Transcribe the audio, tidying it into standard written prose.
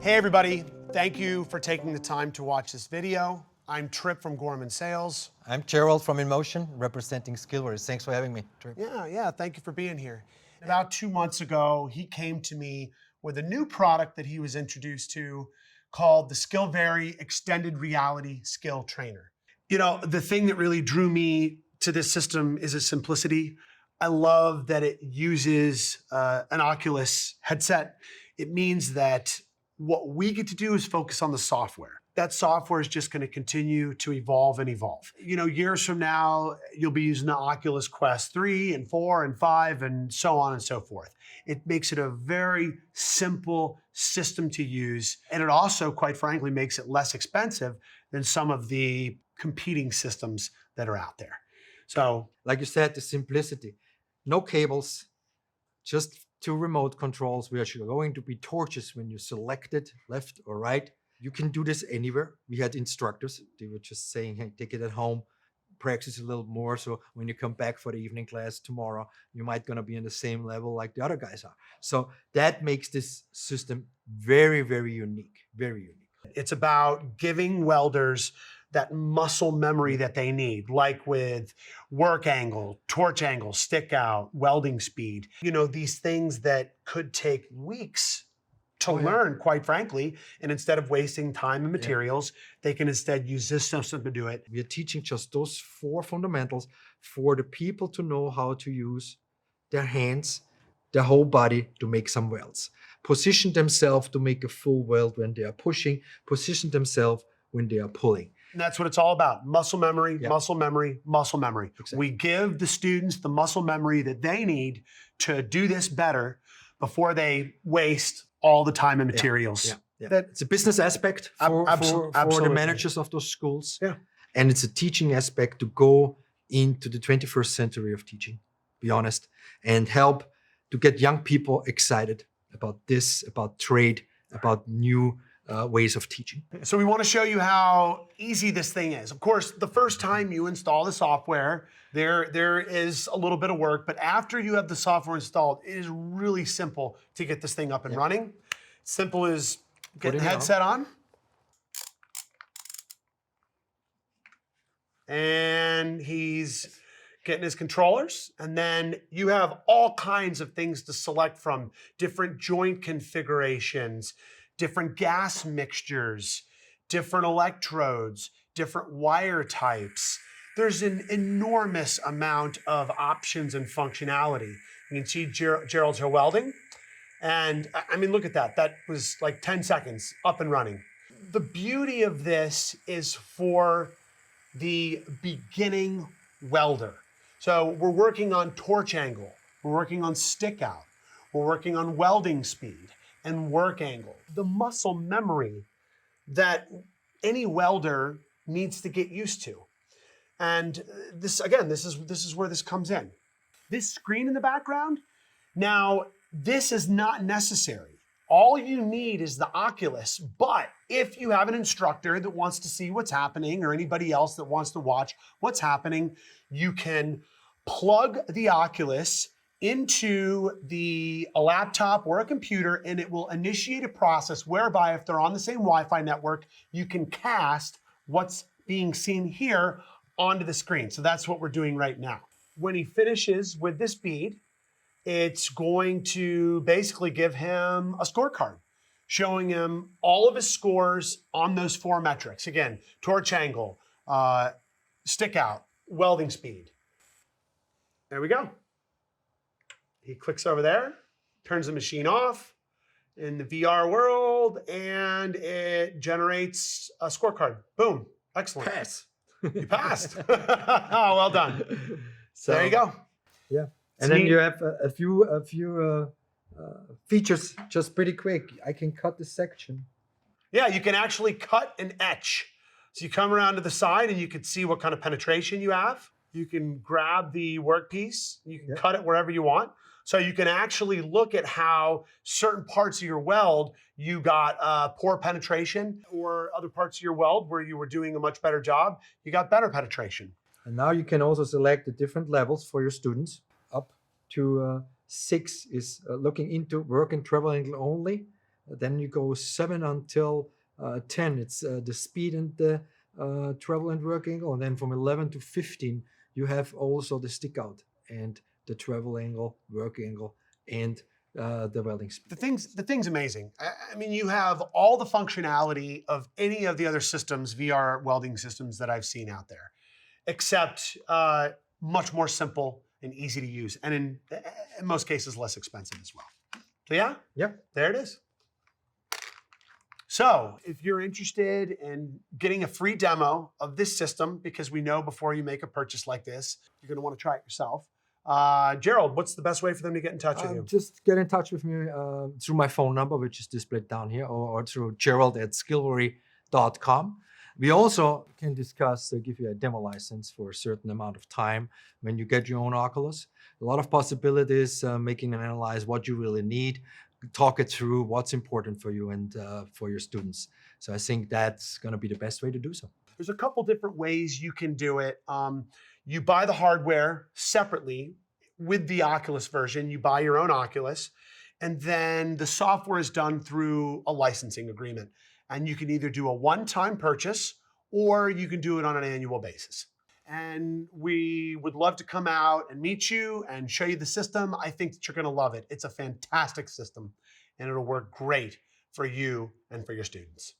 Hey everybody, thank you for taking the time to watch this video. I'm Trip from Gorman Sales. I'm Gerald from InMotion, representing Skillveri. Thanks for having me, Trip. Yeah, thank you for being here. About 2 months ago, he came to me with a new product that he was introduced to called the Skillveri Extended Reality Skill Trainer. You know, the thing that really drew me to this system is its simplicity. I love that it uses an Oculus headset. It means that what we get to do is focus on the software. That software is just going to continue to evolve and evolve. You know, years from now, you'll be using the Oculus Quest 3 and 4 and 5 and so on and so forth. It makes it a very simple system to use. And it also, quite frankly, makes it less expensive than some of the competing systems that are out there. So, like you said, the simplicity. No cables, just 2 remote controls, which are going to be torches when you select it, left or right. You can do this anywhere. We had instructors, they were just saying, hey, take it at home, practice a little more. So when you come back for the evening class tomorrow, you might gonna be on the same level like the other guys are. So that makes this system very, very unique, very unique. It's about giving welders that muscle memory that they need, like with work angle, torch angle, stick out, welding speed. You know, these things that could take weeks to learn, quite frankly, and instead of wasting time and materials, they can instead use this system to do it. We are teaching just those 4 fundamentals for the people to know how to use their hands, their whole body to make some welds. Position themselves to make a full weld when they are pushing, position themselves when they are pulling. And that's what it's all about. Muscle memory, muscle memory, muscle memory. Exactly. We give the students the muscle memory that they need to do this better before they waste all the time and materials. It's a business aspect for the managers of those schools. And it's a teaching aspect to go into the 21st century of teaching, be honest, and help to get young people excited about this, about trade, about new ways of teaching. So we want to show you how easy this thing is. Of course, the first time you install the software, there is a little bit of work, but after you have the software installed, it is really simple to get this thing up and running. Simple as getting the headset on. And he's getting his controllers, and then you have all kinds of things to select from, different joint configurations, different gas mixtures, different electrodes, different wire types. There's an enormous amount of options and functionality. You can see Gerald's here welding. And I mean, look at that. That was like 10 seconds up and running. The beauty of this is for the beginning welder. So we're working on torch angle. We're working on stick out. We're working on welding speed and work angle. The muscle memory that any welder needs to get used to. And this, again, this is where this comes in. This screen in the background, now this is not necessary. All you need is the Oculus, but if you have an instructor that wants to see what's happening or anybody else that wants to watch what's happening, you can plug the Oculus into a laptop or a computer, and it will initiate a process whereby if they're on the same Wi-Fi network, you can cast what's being seen here onto the screen. So that's what we're doing right now. When he finishes with this bead, it's going to basically give him a scorecard, showing him all of his scores on those 4 metrics. Again, torch angle, stick out, welding speed. There we go. He clicks over there, turns the machine off in the VR world, and it generates a scorecard. Boom. Excellent. Pass. You passed. Oh, well done. So there you go. Yeah. And then you have a few features just pretty quick. I can cut the section. Yeah, you can actually cut and etch. So you come around to the side and you can see what kind of penetration you have. You can grab the workpiece. You can cut it wherever you want. So you can actually look at how certain parts of your weld, you got poor penetration, or other parts of your weld where you were doing a much better job, you got better penetration. And now you can also select the different levels for your students. Up to 6 is looking into work and travel angle only. Then you go 7 until 10. It's the speed and the travel and work angle. And then from 11 to 15, you have also the stick out and the travel angle, work angle, and the welding speed. The thing's amazing. I mean, you have all the functionality of any of the other systems, VR welding systems that I've seen out there, except much more simple and easy to use, and in most cases less expensive as well. So yeah, there it is. So if you're interested in getting a free demo of this system, because we know before you make a purchase like this, you're going to want to try it yourself. Gerald, what's the best way for them to get in touch with you? Just get in touch with me through my phone number, which is displayed down here, or through gerald@skillveri.com. We also can discuss, give you a demo license for a certain amount of time when you get your own Oculus. A lot of possibilities, making and analyze what you really need, talk it through, what's important for you and for your students. So I think that's going to be the best way to do so. There's a couple different ways you can do it. You buy the hardware separately with the Oculus version. You buy your own Oculus, and then the software is done through a licensing agreement. And you can either do a one-time purchase or you can do it on an annual basis. And we would love to come out and meet you and show you the system. I think that you're going to love it. It's a fantastic system, and it'll work great for you and for your students.